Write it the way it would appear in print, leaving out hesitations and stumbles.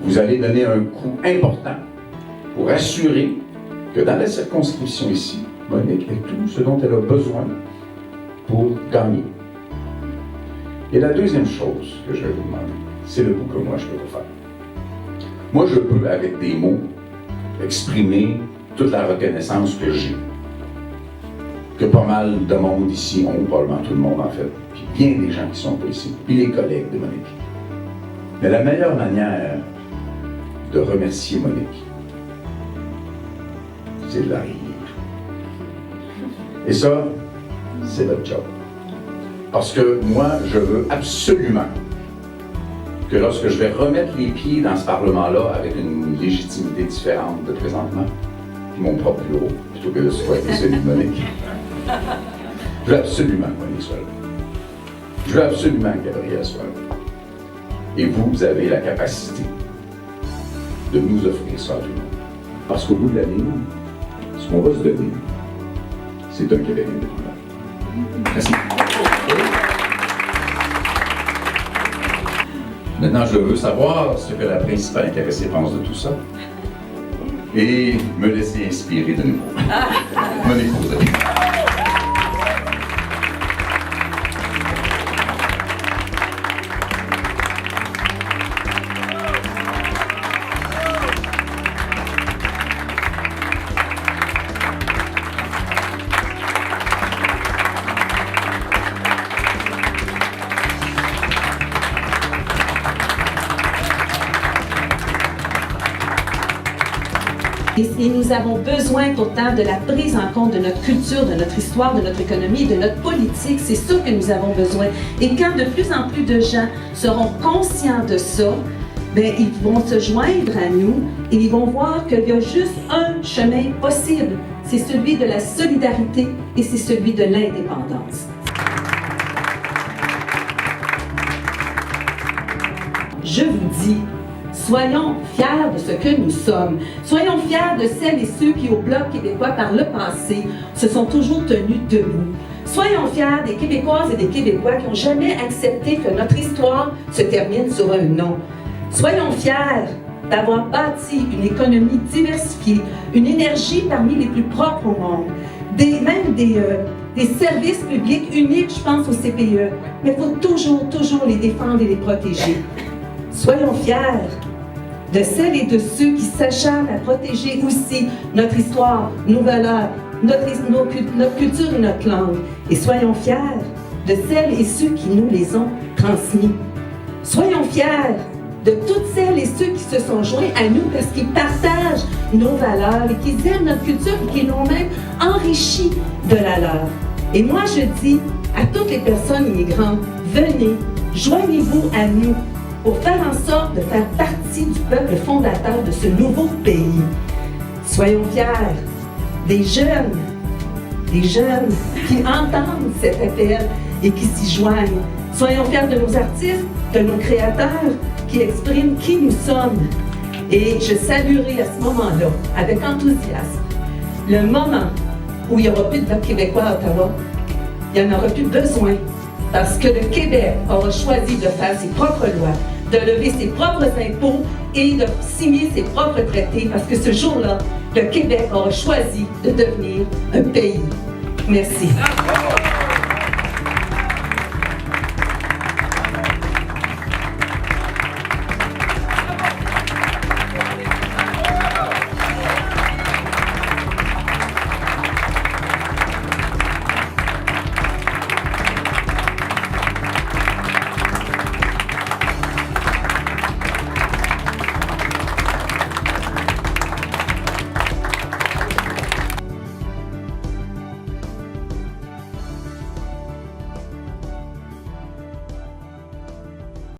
vous allez donner un coup important pour assurer que dans la circonscription ici, Monique ait tout ce dont elle a besoin pour gagner. Et la deuxième chose que je vais vous demander, c'est le coup que moi je peux vous faire. Moi, je peux, avec des mots, exprimer toute la reconnaissance que j'ai. Que pas mal de monde ici ont, probablement tout le monde en fait, puis bien des gens qui sont pas ici, puis les collègues de Monique. Mais la meilleure manière de remercier Monique, c'est de la rire. Et ça, c'est votre job. Parce que moi, je veux absolument que lorsque je vais remettre les pieds dans ce Parlement-là avec une légitimité différente de présentement, puis mon propre bureau, plutôt que de souhaiter celui de Monique, je veux absolument que Monique soit là. Je veux absolument que Gabrielle soit là. Et vous avez la capacité de nous offrir ça à tout le monde. Parce qu'au bout de la ligne, ce qu'on va se donner, c'est un Québec indépendant. Merci. Maintenant, je veux savoir ce que la principale intéressée pense de tout ça et me laisser inspirer de nouveau. Monique Crozet. Et nous avons besoin pourtant de la prise en compte de notre culture, de notre histoire, de notre économie, de notre politique. C'est ça que nous avons besoin. Et quand de plus en plus de gens seront conscients de ça, bien, ils vont se joindre à nous et ils vont voir qu'il y a juste un chemin possible. C'est celui de la solidarité et c'est celui de l'indépendance. Je vous dis, soyons fiers de ce que nous sommes. Soyons fiers de celles et ceux qui, au Bloc québécois, par le passé, se sont toujours tenus debout. Soyons fiers des Québécoises et des Québécois qui n'ont jamais accepté que notre histoire se termine sur un non. Soyons fiers d'avoir bâti une économie diversifiée, une énergie parmi les plus propres au monde, même des services publics uniques, je pense au CPE. Mais il faut toujours les défendre et les protéger. Soyons fiers de celles et de ceux qui s'acharnent à protéger aussi notre histoire, nos valeurs, notre culture et notre langue. Et soyons fiers de celles et ceux qui nous les ont transmis. Soyons fiers de toutes celles et ceux qui se sont joints à nous parce qu'ils partagent nos valeurs et qu'ils aiment notre culture et qui l'ont même enrichi de la leur. Et moi, je dis à toutes les personnes immigrantes, venez, joignez-vous à nous pour faire en sorte de faire partie du peuple fondateur de ce nouveau pays. Soyons fiers des jeunes qui entendent cet appel et qui s'y joignent. Soyons fiers de nos artistes, de nos créateurs qui expriment qui nous sommes. Et je saluerai à ce moment-là, avec enthousiasme, le moment où il n'y aura plus de Bloc québécois à Ottawa. Il n'y en aura plus besoin. Parce que le Québec aura choisi de faire ses propres lois, de lever ses propres impôts et de signer ses propres traités, parce que ce jour-là, le Québec aura choisi de devenir un pays. Merci.